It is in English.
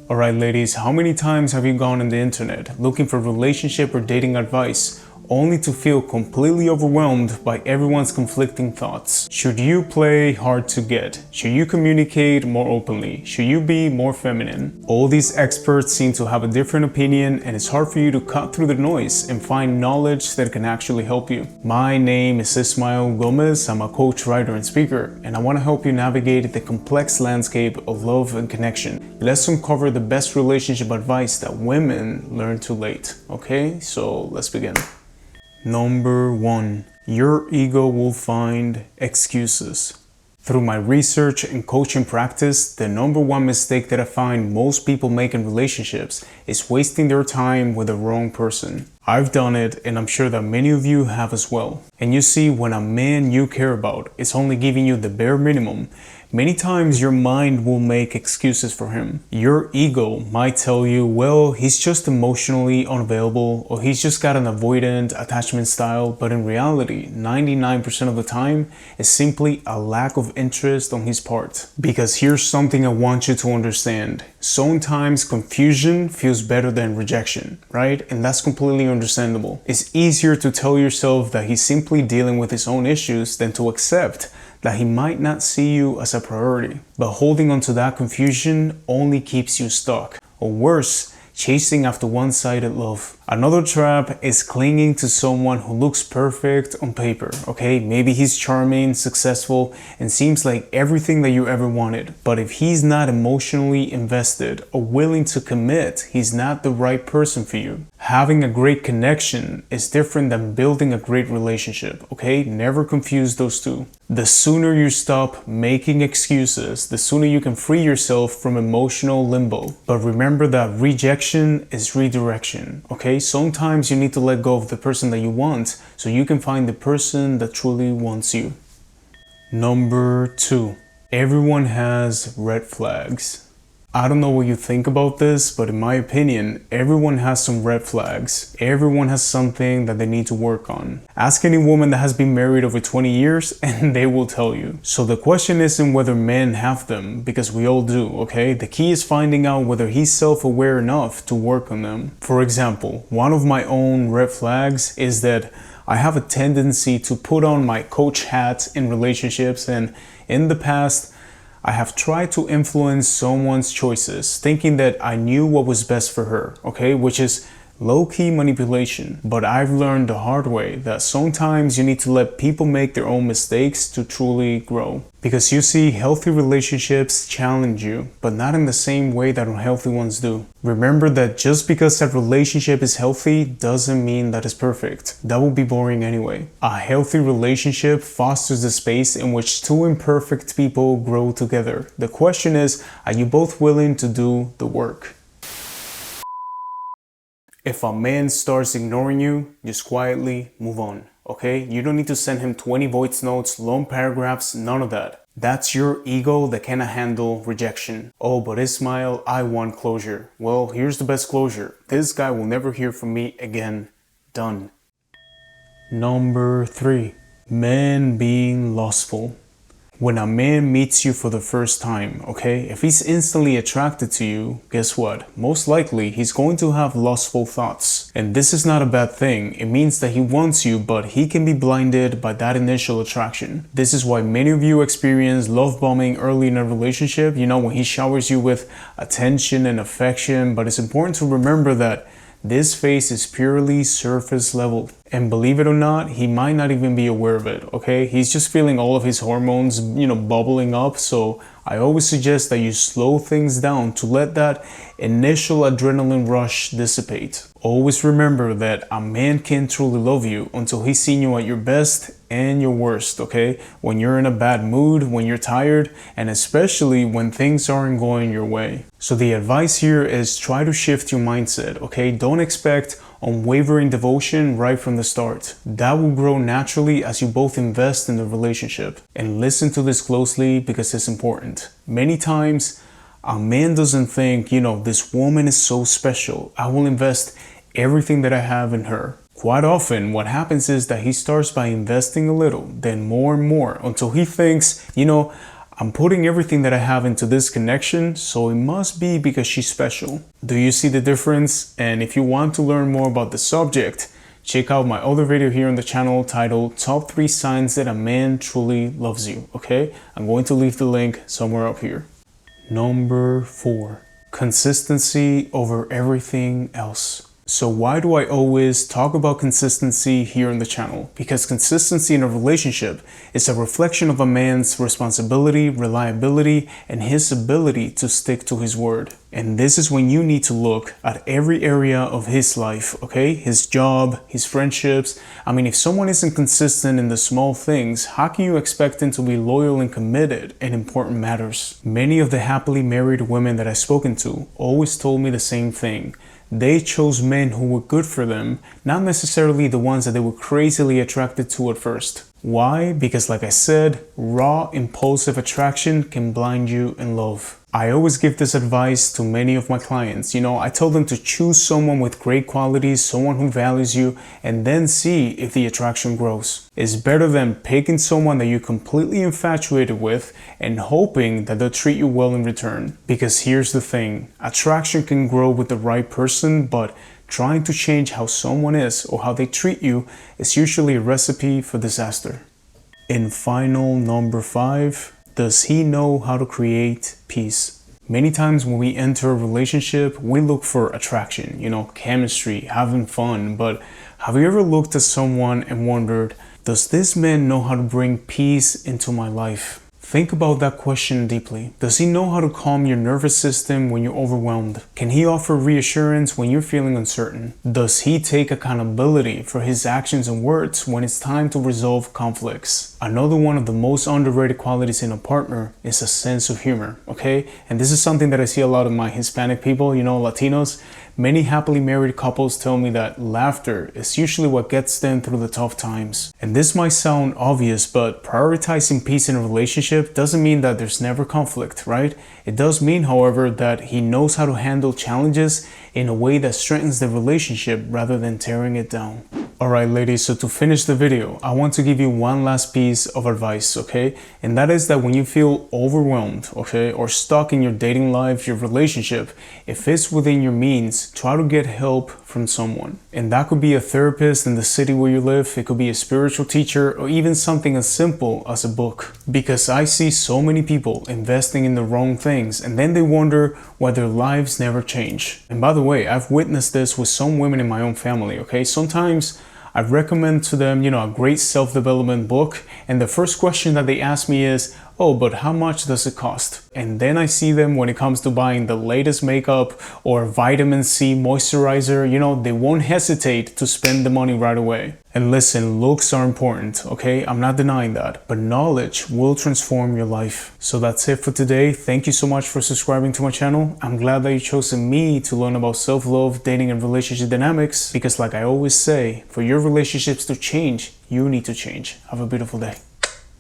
Alright ladies, how many times have you gone on the internet looking for relationship or dating advice only to feel completely overwhelmed by everyone's conflicting thoughts? Should you play hard to get? Should you communicate more openly? Should you be more feminine? All these experts seem to have a different opinion, and it's hard for you to cut through the noise and find knowledge that can actually help you. My name is Ismael Gomez. I'm a coach, writer, and speaker, and I want to help you navigate the complex landscape of love and connection. Let's uncover the best relationship advice that women learn too late. Okay, so let's begin. Number 1. Your ego will find excuses. Through my research and coaching practice, the number one mistake that I find most people make in relationships is wasting their time with the wrong person. I've done it, and I'm sure that many of you have as well. And you see, when a man you care about is only giving you the bare minimum, many times your mind will make excuses for him. Your ego might tell you, well, he's just emotionally unavailable, or he's just got an avoidant attachment style, but in reality, 99% of the time, it's simply a lack of interest on his part. Because here's something I want you to understand. Sometimes confusion feels better than rejection, right? And that's completely understandable. It's easier to tell yourself that he's simply dealing with his own issues than to accept that he might not see you as a priority. But holding on to that confusion only keeps you stuck, or worse, chasing after one-sided love. Another trap is clinging to someone who looks perfect on paper, okay? Maybe he's charming, successful, and seems like everything that you ever wanted. But if he's not emotionally invested or willing to commit, he's not the right person for you. Having a great connection is different than building a great relationship, okay? Never confuse those two. The sooner you stop making excuses, the sooner you can free yourself from emotional limbo. But remember that rejection is redirection, okay? Sometimes you need to let go of the person that you want so you can find the person that truly wants you. Number 2. Everyone has red flags. I don't know what you think about this, but in my opinion, everyone has some red flags. Everyone has something that they need to work on. Ask any woman that has been married over 20 years and they will tell you. So the question isn't whether men have them, because we all do, okay? The key is finding out whether he's self-aware enough to work on them. For example, one of my own red flags is that I have a tendency to put on my coach hat in relationships, and in the past, I have tried to influence someone's choices, thinking that I knew what was best for her, okay? Which is low-key manipulation. But I've learned the hard way that sometimes you need to let people make their own mistakes to truly grow. Because you see, healthy relationships challenge you, but not in the same way that unhealthy ones do. Remember that just because that relationship is healthy doesn't mean that it's perfect. That would be boring anyway. A healthy relationship fosters the space in which two imperfect people grow together. The question is, are you both willing to do the work? If a man starts ignoring you, just quietly move on, okay? You don't need to send him 20 voice notes, long paragraphs, none of that. That's your ego that cannot handle rejection. Oh, but Ismael, I want closure. Well, here's the best closure. This guy will never hear from me again. Done. Number 3. Men being lustful. When a man meets you for the first time, okay, if he's instantly attracted to you, guess what? Most likely, he's going to have lustful thoughts. And this is not a bad thing. It means that he wants you, but he can be blinded by that initial attraction. This is why many of you experience love bombing early in a relationship, you know, when he showers you with attention and affection. But it's important to remember that this phase is purely surface level. And believe it or not, he might not even be aware of it, okay? He's just feeling all of his hormones, bubbling up. So I always suggest that you slow things down to let that initial adrenaline rush dissipate. Always remember that a man can't truly love you until he's seen you at your best and your worst, okay? When you're in a bad mood, when you're tired, and especially when things aren't going your way. So the advice here is try to shift your mindset, okay? Don't expect unwavering devotion right from the start. That will grow naturally as you both invest in the relationship. And listen to this closely because it's important. Many times, a man doesn't think, this woman is so special. I will invest everything that I have in her. Quite often, what happens is that he starts by investing a little, then more and more, until he thinks, I'm putting everything that I have into this connection, so it must be because she's special. Do you see the difference? And if you want to learn more about the subject, check out my other video here on the channel titled Top 3 Signs That a Man Truly Loves You, okay? I'm going to leave the link somewhere up here. Number 4, consistency over everything else. So why do I always talk about consistency here on the channel? Because consistency in a relationship is a reflection of a man's responsibility, reliability, and his ability to stick to his word. And this is when you need to look at every area of his life, okay? His job, his friendships. I mean, if someone isn't consistent in the small things, how can you expect him to be loyal and committed in important matters? Many of the happily married women that I've spoken to always told me the same thing. They chose men who were good for them, not necessarily the ones that they were crazily attracted to at first. Why? Because like I said, raw, impulsive attraction can blind you in love. I always give this advice to many of my clients. You know, I tell them to choose someone with great qualities, someone who values you, and then see if the attraction grows. It's better than picking someone that you're completely infatuated with and hoping that they'll treat you well in return. Because here's the thing, attraction can grow with the right person, but trying to change how someone is or how they treat you is usually a recipe for disaster. And final, number 5. Does he know how to create peace? Many times when we enter a relationship, we look for attraction, you know, chemistry, having fun. But have you ever looked at someone and wondered, does this man know how to bring peace into my life? Think about that question deeply. Does he know how to calm your nervous system when you're overwhelmed? Can he offer reassurance when you're feeling uncertain? Does he take accountability for his actions and words when it's time to resolve conflicts? Another one of the most underrated qualities in a partner is a sense of humor, okay? And this is something that I see a lot of my Hispanic people, you know, Latinos. Many happily married couples tell me that laughter is usually what gets them through the tough times. And this might sound obvious, but prioritizing peace in a relationship doesn't mean that there's never conflict, right? It does mean, however, that he knows how to handle challenges in a way that strengthens the relationship rather than tearing it down. Alright ladies, so to finish the video, I want to give you one last piece of advice, okay? And that is that when you feel overwhelmed, okay, or stuck in your dating life, your relationship, if it's within your means, try to get help from someone. And that could be a therapist in the city where you live, it could be a spiritual teacher, or even something as simple as a book. Because I see so many people investing in the wrong things, and then they wonder why their lives never change. And by the way, I've witnessed this with some women in my own family, okay? Sometimes I recommend to them, you know, a great self-development book, and the first question that they ask me is, oh, but how much does it cost? And then I see them when it comes to buying the latest makeup or vitamin C moisturizer, you know, they won't hesitate to spend the money right away. And listen, looks are important, okay? I'm not denying that, but knowledge will transform your life. So that's it for today. Thank you so much for subscribing to my channel. I'm glad that you chose me to learn about self-love, dating, and relationship dynamics, because like I always say, for your relationships to change, you need to change. Have a beautiful day.